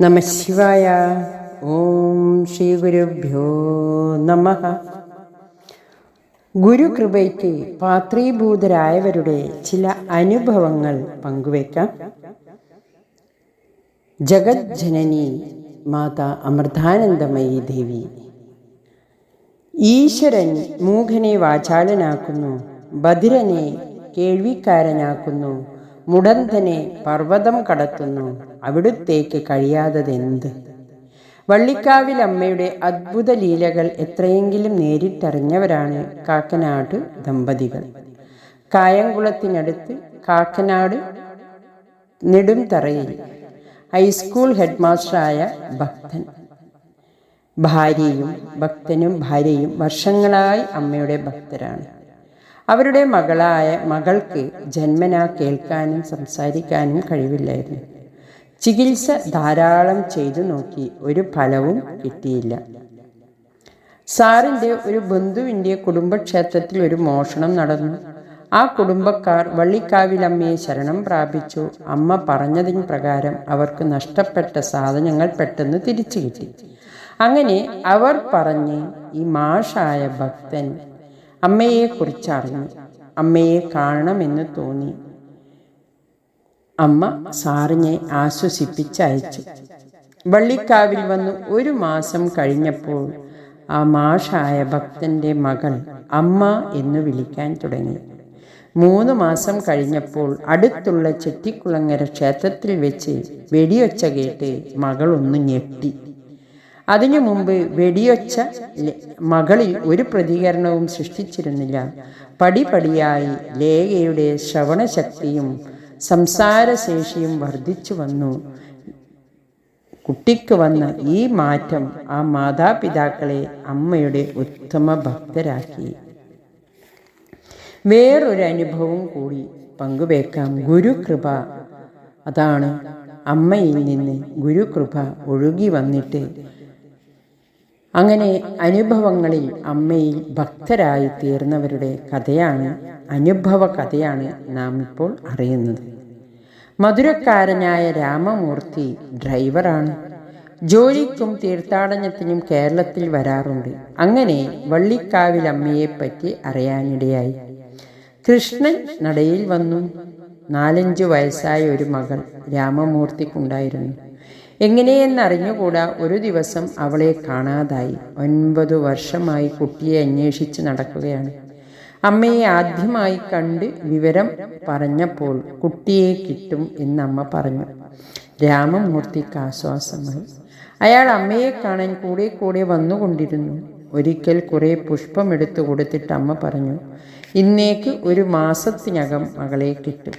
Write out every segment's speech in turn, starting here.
നമഃശിവായ. ഓം ശ്രീ ഗുരുഭ്യോ നമഃ. ഗുരുകൃപയ്ക്ക് പാത്രീഭൂതരായവരുടെ ചില അനുഭവങ്ങൾ പങ്കുവയ്ക്കാം. ജഗജ്ജനനി മാതാ അമൃതാനന്ദമയി ദേവി. ഈശ്വരൻ മൂഢനെ വാചാലനാക്കുന്നു, ബധിരനെ കേൾവിക്കാരനാക്കുന്നു, മുടന്തനെ പർവ്വതം കടത്തുന്നു, അവിടുത്തേക്ക് കഴിയാത്തതെന്ത്? വള്ളിക്കാവിൽ അമ്മയുടെ അദ്ഭുത ലീലകൾ എത്രയെങ്കിലും നേരിട്ടറിഞ്ഞവരാണ് കാക്കനാട് ദമ്പതികൾ. കായംകുളത്തിനടുത്ത് കാക്കനാട് നെടുംതറയിൽ ഹൈസ്കൂൾ ഹെഡ്മാസ്റ്ററായ ഭക്തനും ഭാര്യയും വർഷങ്ങളായി അമ്മയുടെ ഭക്തരാണ്. അവരുടെ മകൾക്ക് ജന്മനാ കേൾക്കാനും സംസാരിക്കാനും കഴിവില്ലായിരുന്നു. ചികിത്സ ധാരാളം ചെയ്തു നോക്കി, ഒരു ഫലവും കിട്ടിയില്ല. സാറിൻ്റെ ഒരു ബന്ധുവിൻ്റെ കുടുംബക്ഷേത്രത്തിൽ ഒരു മോഷണം നടന്നു. ആ കുടുംബക്കാർ വള്ളിക്കാവിലമ്മയെ ശരണം പ്രാപിച്ചു. അമ്മ പറഞ്ഞതിന് പ്രകാരം അവർക്ക് നഷ്ടപ്പെട്ട സാധനങ്ങൾ പെട്ടെന്ന് തിരിച്ചു കിട്ടി. അങ്ങനെ അവർ പറഞ്ഞ് ഈ മാഷായ ഭക്തൻ അമ്മയെക്കുറിച്ചറിഞ്ഞു. അമ്മയെ കാണണമെന്ന് തോന്നി. അമ്മ സാറിനെ ആശ്വസിപ്പിച്ചയച്ചു. വള്ളിക്കാവിൽ വന്ന് 1 മാസം കഴിഞ്ഞപ്പോൾ ആ മാഷായ ഭക്തൻ്റെ മകൾ അമ്മ എന്ന് വിളിക്കാൻ തുടങ്ങി. 3 മാസം കഴിഞ്ഞപ്പോൾ അടുത്തുള്ള ചെട്ടിക്കുളങ്ങര ക്ഷേത്രത്തിൽ വെച്ച് വെടിയൊച്ച കേട്ട് മകൾ ഒന്ന് ഞെട്ടി. അതിനു മുമ്പ് വെടിയൊച്ച മകളിൽ ഒരു പ്രതികരണവും സൃഷ്ടിച്ചിരുന്നില്ല. പടിപടിയായി ലേഖയുടെ ശ്രവണശക്തിയും സംസാരശേഷിയും വർദ്ധിച്ചു വന്നു. കുട്ടിക്ക് വന്ന ഈ മാറ്റം ആ മാതാപിതാക്കളെ അമ്മയുടെ ഉത്തമ ഭക്തരാക്കി. വേറൊരു അനുഭവം കൂടി പങ്കുവെക്കാം. ഗുരുകൃപ. അതാണ് അമ്മയിൽ നിന്ന് ഗുരുകൃപ ഒഴുകി വന്നിട്ട് അങ്ങനെ അനുഭവങ്ങളിൽ അമ്മയിൽ ഭക്തരായി തീർന്നവരുടെ കഥയാണ്, അനുഭവ കഥയാണ് നാം ഇപ്പോൾ അറിയുന്നത്. മധുരക്കാരനായ രാമമൂർത്തി ഡ്രൈവറാണ്. ജോലിക്കും തീർത്ഥാടനത്തിനും കേരളത്തിൽ വരാറുണ്ട്. അങ്ങനെ വള്ളിക്കാവിൽ അമ്മയെപ്പറ്റി അറിയാനിടയായി. കൃഷ്ണൻ നടയിൽ വന്നു. 4-5 വയസ്സായ ഒരു മകൾ രാമമൂർത്തിക്കുണ്ടായിരുന്നു. എങ്ങനെയെന്നറിഞ്ഞുകൂടാ ഒരു ദിവസം അവളെ കാണാതായി. 9 വർഷമായി കുട്ടിയെ അന്വേഷിച്ച് നടക്കുകയാണ്. അമ്മയെ ആദ്യമായി കണ്ട് വിവരം പറഞ്ഞപ്പോൾ കുട്ടിയെ കിട്ടും എന്നമ്മ പറഞ്ഞു. രാമമൂർത്തിക്ക് ആശ്വാസമായി. അയാൾ അമ്മയെ കാണാൻ കൂടെ വന്നുകൊണ്ടിരുന്നു. ഒരിക്കൽ കുറെ പുഷ്പം എടുത്തു കൊടുത്തിട്ട് അമ്മ പറഞ്ഞു, ഇന്നേക്ക് 1 മാസത്തിനകം മകളെ കിട്ടും.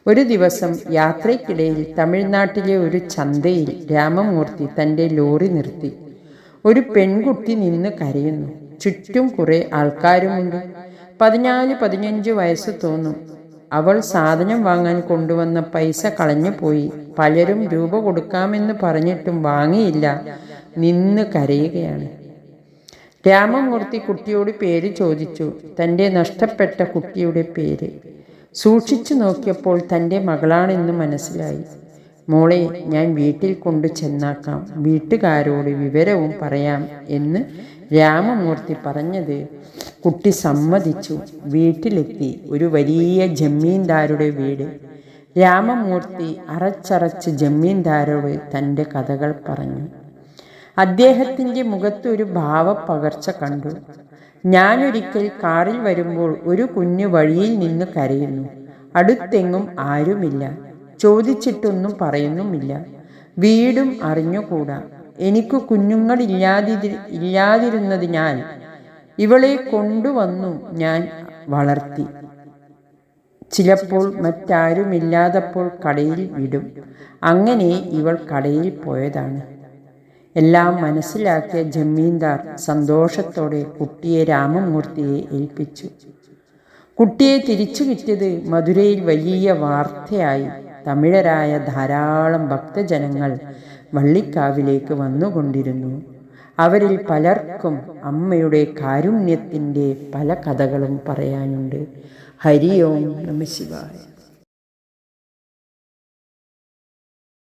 ഒരു ദിവസം യാത്രയ്ക്കിടയിൽ തമിഴ്നാട്ടിലെ ഒരു ചന്തയിൽ രാമമൂർത്തി തൻ്റെ ലോറി നിർത്തി. ഒരു പെൺകുട്ടി നിന്ന് കരയുന്നു. ചുറ്റും കുറെ ആൾക്കാരുമുണ്ട്. 14-15 വയസ്സ് തോന്നും. അവൾ സാധനം വാങ്ങാൻ കൊണ്ടുവന്ന പൈസ കളഞ്ഞു പോയി. പലരും രൂപ കൊടുക്കാമെന്ന് പറഞ്ഞിട്ടും വാങ്ങിയില്ല. നിന്ന് കരയുകയാണ്. രാമമൂർത്തി കുട്ടിയോട് പേര് ചോദിച്ചു. തൻ്റെ നഷ്ടപ്പെട്ട കുട്ടിയുടെ പേര് സൂക്ഷിച്ചു നോക്കിയപ്പോൾ തൻ്റെ മകളാണെന്ന് മനസ്സിലായി. മോളെ, ഞാൻ വീട്ടിൽ കൊണ്ടു ചെന്നാക്കാം, വീട്ടുകാരോട് വിവരവും പറയാം എന്ന് രാമമൂർത്തി പറഞ്ഞത് കുട്ടി സമ്മതിച്ചു. വീട്ടിലെത്തി. ഒരു വലിയ ജമീന്ദാരുടെ വീട്. രാമമൂർത്തി അറച്ചറച്ച് ജമീന്ദാരോട് തൻ്റെ കഥകൾ പറഞ്ഞു. അദ്ദേഹത്തിൻ്റെ മുഖത്ത് ഒരു ഭാവപ്പകർച്ച കണ്ടു. ഞാനൊരിക്കൽ കാറിൽ വരുമ്പോൾ ഒരു കുഞ്ഞു വഴിയിൽ നിന്ന് കരയുന്നു. അടുത്തെങ്ങും ആരുമില്ല. ചോദിച്ചിട്ടൊന്നും പറയുന്നുമില്ല. വീടും അറിഞ്ഞുകൂടാ. എനിക്ക് കുഞ്ഞുങ്ങളില്ലാതിരുന്നതിനാൽ ഇവളെ കൊണ്ടുവന്നു ഞാൻ വളർത്തി. ചിലപ്പോൾ മറ്റാരുമില്ലാതപ്പോൾ കടയിൽ വിടും. അങ്ങനെ ഇവൾ കടയിൽ പോയതാണ്. എല്ലാം മനസ്സിലാക്കിയ ജമീന്ദാർ സന്തോഷത്തോടെ കുട്ടിയെ രാമമൂർത്തിയെ ഏൽപ്പിച്ചു. കുട്ടിയെ തിരിച്ചു കിട്ടിയത് മധുരയിൽ വലിയ വാർത്തയായി. തമിഴരായ ധാരാളം ഭക്തജനങ്ങൾ വള്ളിക്കാവിലേക്ക് വന്നുകൊണ്ടിരുന്നു. അവരിൽ പലർക്കും അമ്മയുടെ കാരുണ്യത്തിൻ്റെ പല കഥകളും പറയാനുണ്ട്. ഹരി ഓം നമഃ ശിവായ.